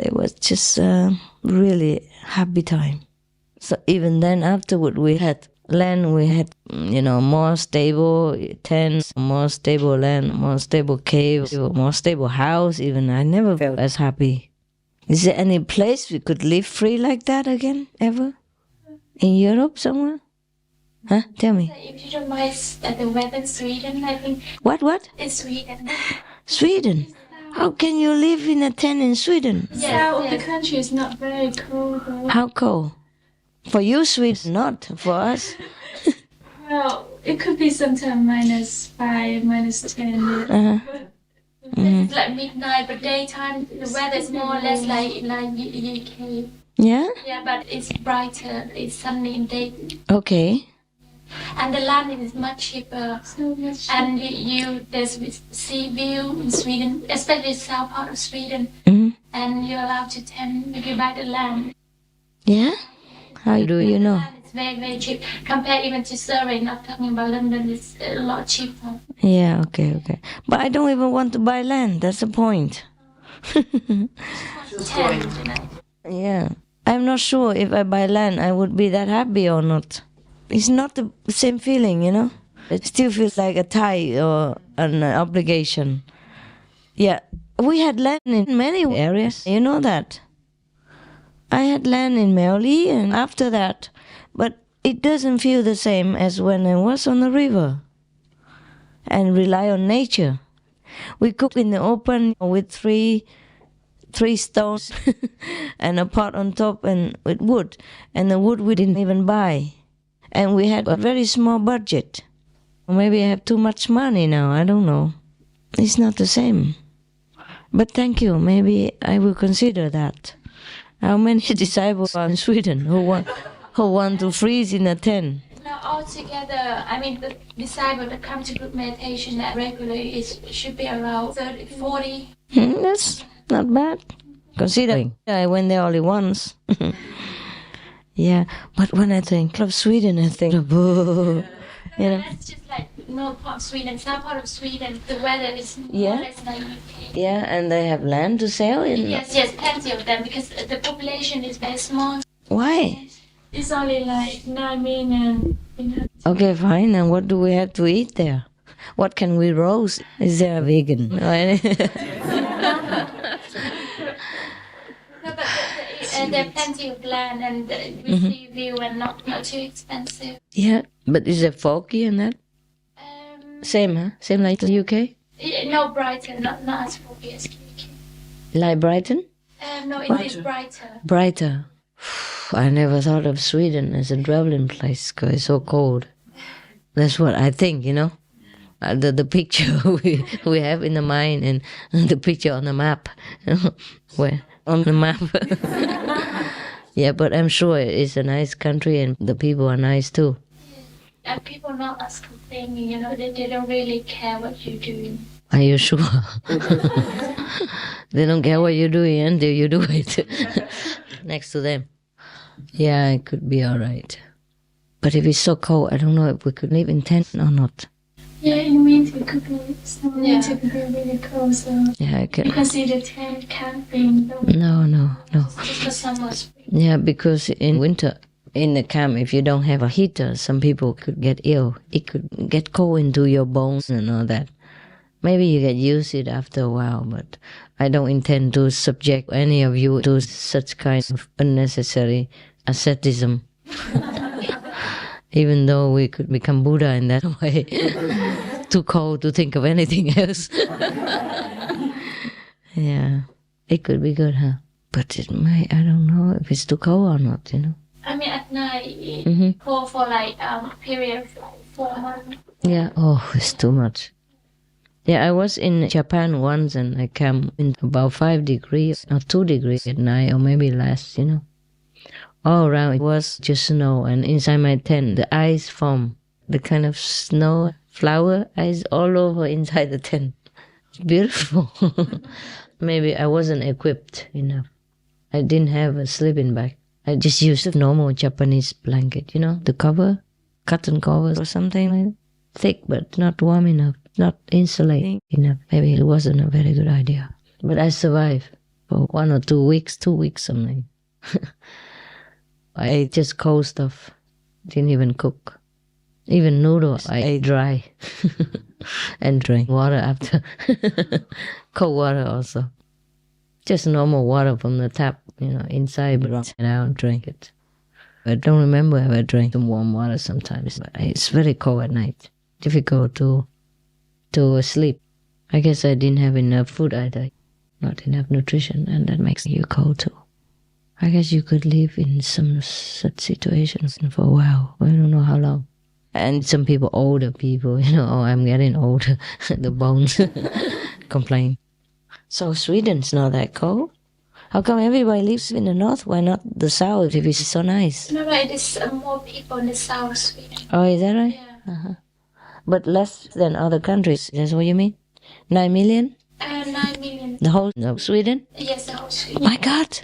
it was just a really happy time. So even then, afterward, we had land, we had, more stable tents, more stable land, more stable cave, more stable house. Even I never felt as happy. Is there any place we could live free like that again, ever? In Europe somewhere? Huh? Tell me. If you don't mind the weather in Sweden, I think. What? In Sweden. Sweden? How can you live in a tent in Sweden? South, the country is not very cold. How cold? For you, Sweden, not for us. Well, it could be sometimes -5, -10. It's like midnight, but daytime the weather is more or less like UK. Yeah? Yeah, but it's brighter. It's sunny in day. Okay. And the land is much cheaper. So much. And there's sea view in Sweden, especially the south part of Sweden. Mm-hmm. And you're allowed to tent if you buy the land. Yeah? How do you know? It's very, very cheap. Compared even to Surrey, not talking about London, it's a lot cheaper. Yeah, okay. But I don't even want to buy land. That's the point. Yeah. I'm not sure if I buy land, I would be that happy or not. It's not the same feeling, It still feels like a tie or an obligation. Yeah. We had land in many areas. You know that. I had land in Meoli and after that. But it doesn't feel the same as when I was on the river and rely on nature. We cook in the open with three stones and a pot on top and with wood. And the wood we didn't even buy. And we had a very small budget. Maybe I have too much money now, I don't know. It's not the same. But thank you, maybe I will consider that. How many disciples are in Sweden who want to freeze in a tent? Now altogether, the disciples that come to group meditation regularly should be around 30, 40. That's not bad, considering I went there only once. Yeah, but when I think of Sweden, I think of, That's just like north part of Sweden, south part of Sweden, the weather is more or less like UK. Yeah, and they have land to sell? Yes, plenty of them, because the population is very small. Why? It's only like 9 million. Okay, fine, and what do we have to eat there? What can we roast? Is there a vegan? And there are plenty of land and sea view and not too expensive. Yeah, but is it folky and that? Same, huh? Same like the UK? No, Brighton, not as folky as UK. Like Brighton? No, it is brighter. Brighter. I never thought of Sweden as a traveling place because it's so cold. That's what I think, The picture we have in the mind and the picture on the map. Where? On the map. Yeah, but I'm sure it's a nice country and the people are nice too. Yeah. And people not as complaining, they don't really care what you're doing. Are you sure? They don't care what you're doing until you do it next to them. Yeah, it could be all right. But if it's so cold, I don't know if we could live in tent or not. Yeah, in winter it could be, winter could be really cold, so yeah, you can see the tent camping. No. Just for summer. Yeah, because in winter, in the camp, if you don't have a heater, some people could get ill. It could get cold into your bones and all that. Maybe you get used to it after a while, but I don't intend to subject any of you to such kind of unnecessary asceticism. Even though we could become Buddha in that way. Too cold to think of anything else. Yeah, it could be good, huh? But it might, I don't know if it's too cold or not, At night, it cold for a period of 4 months. Yeah, it's too much. Yeah, I was in Japan once and I came in about 5 degrees or 2 degrees at night or maybe less, All around it was just snow and inside my tent the ice formed, the kind of snow flower ice all over inside the tent. It's beautiful. Maybe I wasn't equipped enough. I didn't have a sleeping bag. I just used a normal Japanese blanket, the cover, cotton covers or something like that. Thick but not warm enough, not insulating enough. Maybe it wasn't a very good idea. But I survived. for 1 or 2 weeks, 2 weeks something. I ate just cold stuff. Didn't even cook. Even noodles I ate dry. And drank water after. Cold water also. Just normal water from the tap, inside, but I don't drink it. I don't remember if I drank some warm water sometimes. But it's very cold at night. Difficult to sleep. I guess I didn't have enough food either. Not enough nutrition, and that makes you cold too. I guess you could live in some such situations for a while. I don't know how long. And some people, older people, oh, I'm getting older. The bones complain. So Sweden's not that cold? How come everybody lives in the north? Why not the south if it's so nice? No, but there's more people in the south of Sweden. Oh, is that right? Yeah. Uh-huh. But less than other countries, that's what you mean? 9 million? 9 million. The whole of Sweden? Yes, the whole Sweden. My God!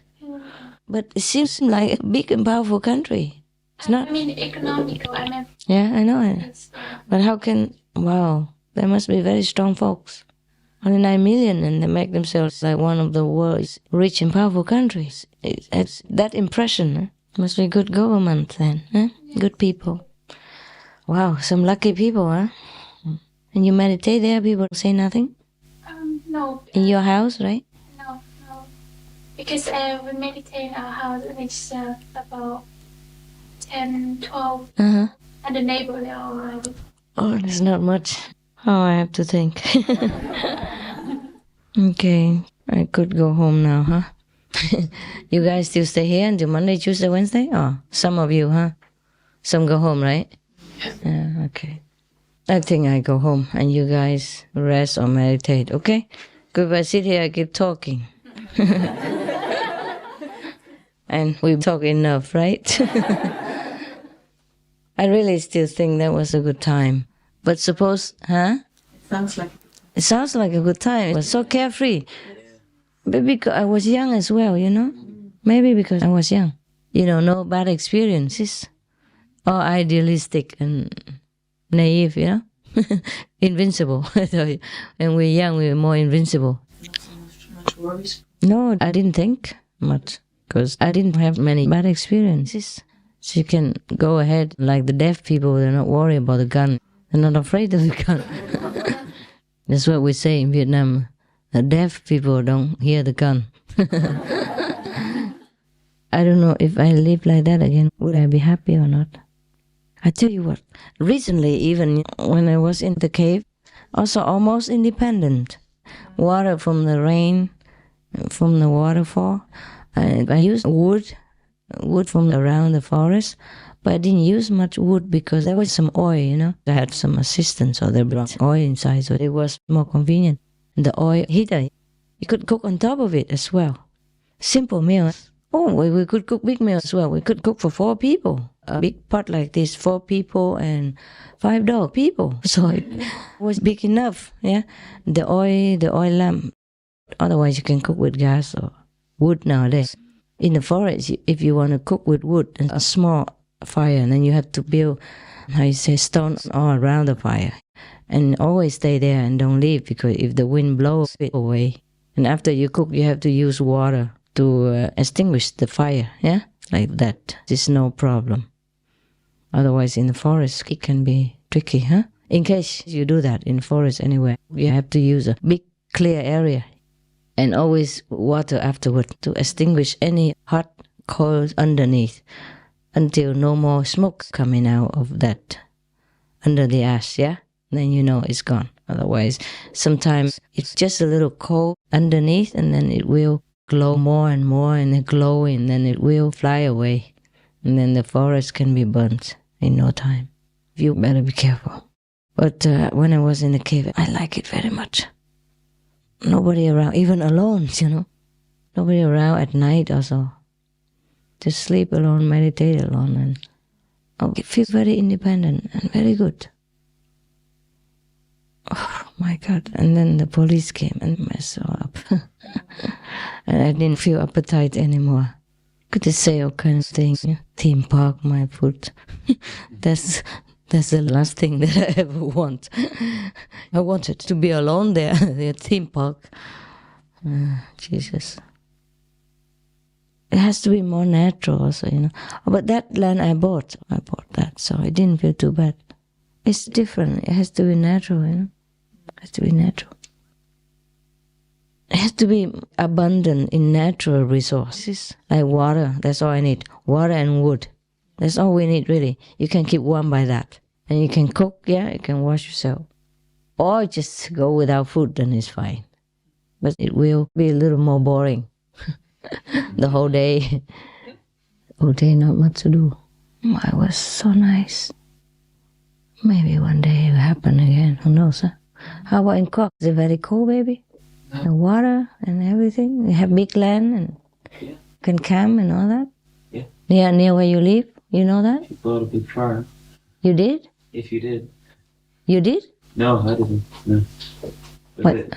But it seems like a big and powerful country. It's not. I mean, economical. I mean. Yeah, I know it. But how can? Wow, there must be very strong folks. Only 9 million, and they make themselves like one of the world's rich and powerful countries. It's that impression. Huh? Must be good government then. Huh? Yeah. Good people. Wow, some lucky people, huh? And you meditate there. People say nothing. No. In your house, right? No. Because we meditate in our house, and it's about 10, 12. Uh-huh. And the neighbor, they all already. Oh, there's not much. Oh, I have to think. Okay, I could go home now, huh? You guys still stay here until Monday, Tuesday, Wednesday? Oh, some of you, huh? Some go home, right? Yeah, okay. I think I go home and you guys rest or meditate, okay? Because if I sit here, I keep talking. And we talk enough, right? I really still think that was a good time. But suppose, huh? It sounds like a good time. It was so carefree. But because I was young as well, Maybe because I was young. No bad experiences. Or idealistic and naive, Invincible. And we're young, we're more invincible. Much worries? No, I didn't think much. Because I didn't have many bad experiences. So you can go ahead like the deaf people, they're not worried about the gun. They're not afraid of the gun. That's what we say in Vietnam. The deaf people don't hear the gun. I don't know if I live like that again, would I be happy or not? I tell you what, recently even when I was in the cave, also almost independent. Water from the rain, from the waterfall. I used wood from around the forest, but I didn't use much wood because there was some oil, I had some assistants, so they brought oil inside, so it was more convenient. The oil heater, you could cook on top of it as well. Simple meals. Oh, we could cook big meals as well. We could cook for 4 people. A big pot like this, 4 people and 5 dog people. So it was big enough, yeah. The oil lamp. Otherwise you can cook with gas or wood nowadays. In the forest, if you want to cook with wood and a small fire, and then you have to build, stones all around the fire. And always stay there and don't leave, because if the wind blows it away. And after you cook, you have to use water to extinguish the fire, yeah? Like that. It's no problem. Otherwise, in the forest, it can be tricky, huh? In case you do that in forest anywhere, you have to use a big clear area. And always water afterward to extinguish any hot coals underneath until no more smoke coming out of that under the ash, yeah? Then it's gone. Otherwise, sometimes it's just a little coal underneath and then it will glow more and more and it glow and then it will fly away. And then the forest can be burnt in no time. You better be careful. But when I was in the cave, I like it very much. Nobody around, even alone, Nobody around at night also. Just sleep alone, meditate alone, and I feel very independent and very good. Oh my God. And then the police came and messed all up. And I didn't feel appetite anymore. Could just say all kinds of things. Theme park, my food. That's the last thing that I ever want. I wanted to be alone there, the theme park. Jesus. has to be more natural also, you know. But that land I bought that, so I didn't feel too bad. It's different. It has to be natural, you know. It has to be natural. It has to be abundant in natural resources, like water. That's all I need. Water and wood. That's all we need, really. You can keep warm by that. And you can cook, yeah, you can wash yourself. Or just go without food, then it's fine. But it will be a little more boring. The whole day. Whole day, not much to do. It was so nice. Maybe one day it will happen again. Who knows, huh? How about in Cork? Is it very cold, baby? The water and everything? You have big land and can camp and all that? Yeah. Near where you live? You know that? You bought a big farm. You did? If you did. You did? No, I didn't. No. But What?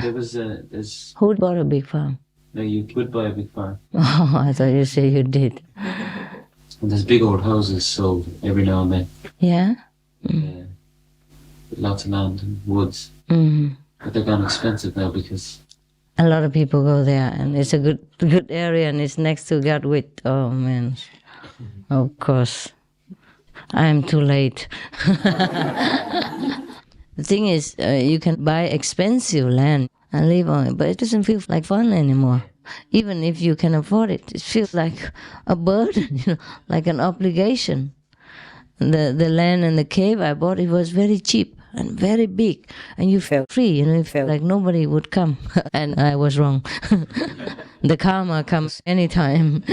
there's... Who bought a big farm? No, you could buy a big farm. Oh, I thought you said you did. And there's big old houses sold every now and then. Yeah? With lots of land and woods. Mm-hmm. But they're gone expensive now because... A lot of people go there, and it's a good area, and it's next to Gatwick. Oh, man. Of course. I'm too late. The thing is, you can buy expensive land and live on it, but it doesn't feel like fun anymore. Even if you can afford it, it feels like a burden, you know, like an obligation. The land and the cave I bought, it was very cheap and very big, and you felt free, you know, you felt like nobody would come. And I was wrong. The karma comes anytime.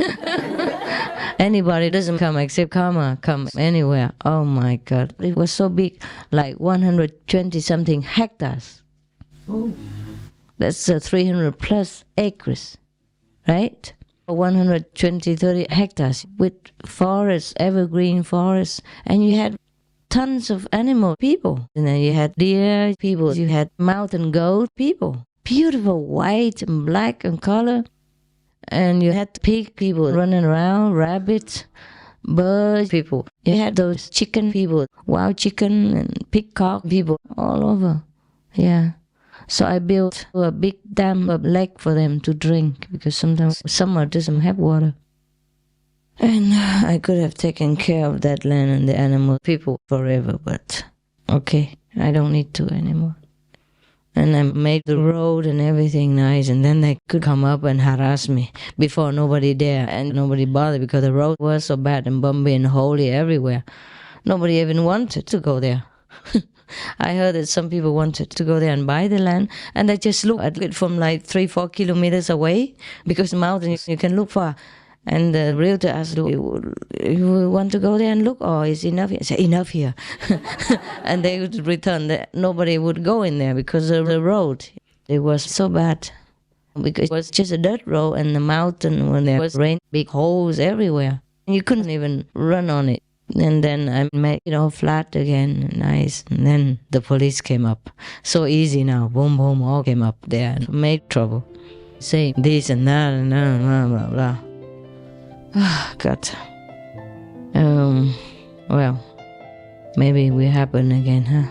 Anybody doesn't come except karma comes anywhere. Oh my God. It was so big, like 120 something hectares. That's 300 plus acres, right? 120, 30 hectares with forests, evergreen forests, and you had tons of animal people. And then you had deer people, you had mountain goat people, beautiful white and black in color. And you had pig people running around, rabbits, bird people. You had those chicken people, wild chicken and peacock people all over. Yeah. So I built a big dam, a lake for them to drink because sometimes summer doesn't have water. And I could have taken care of that land and the animal people forever, but okay, I don't need to anymore. And I made the road and everything nice, and then they could come up and harass me before nobody there, and nobody bothered because the road was so bad and bumpy and holy everywhere. Nobody even wanted to go there. I heard that some people wanted to go there and buy the land, and they just look at it from like 3-4 kilometers away because the mountain you can look far. And the realtor asked, do you want to go there and look, or is enough here? I said, enough here. And they would return. Nobody would go in there because of the road. It was so bad. Because it was just a dirt road, and the mountain, when there was rain, big holes everywhere. You couldn't even run on it. And then I made it all flat again, nice. And then the police came up. So easy now. Boom, boom, all came up there and made trouble. Saying this and that and blah, blah, blah. God. Well, maybe it will happen again, huh?